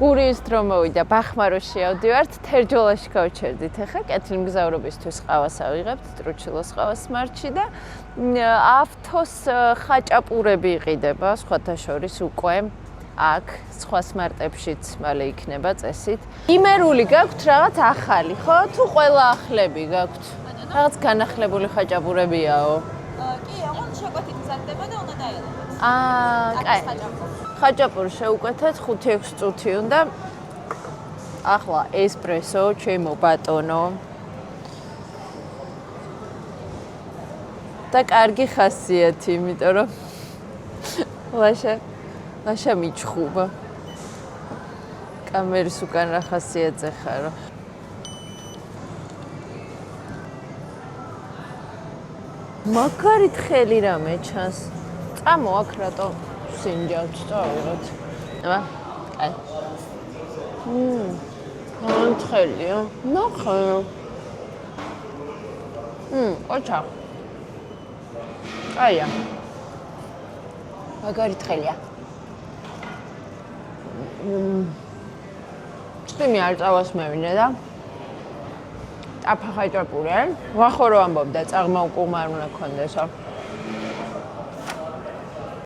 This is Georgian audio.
გურიის დრო მოვიდა, ბახმაროს შევდივართ, თერჯოლაში გავჩერდით. ახლა კეთილი მგზავრობისთვის ყავას ავიღებთ, ტრუჩილოს ყავას მარჩი და ავთოს ხაჭაპურები იყიდება, სხვათა შორის უკვე აქ, სხვა სმარტებშიც მალე იქნება წესით. იმერული გაქვთ რაღაც ახალი, ხო? თუ ყველა ახლები გაქვთ? რაღაც განახლებული ხაჭაპურებიაო. კი, აღონ შოკვეთით მზადდება და უნდა დაელოდოთ. კაი. ხაჭაპური შევუკვეთეთ 5-6 წუთი უნდა. ახლა ესპრესო, ჩემო ბატონო. და კარგი ხასიათი, იმიტომ რომ ლაშა მიჩხუბა. კამერის უკან რა ხასიათზე ხარო. მაგარი თხელი რამე ჩანს. წამო აქ რატო სინჯავთ, წავიღოთ. აბა, კაი. თხელია. ნახე. ოჩა. აია. მაგარი თხელია. წვიმი არ წავას მევინე და ტაფა ხაჭაპური, ვახო რო ამბობდა, წაღმა უკუმა არ უნდა ქონდესო.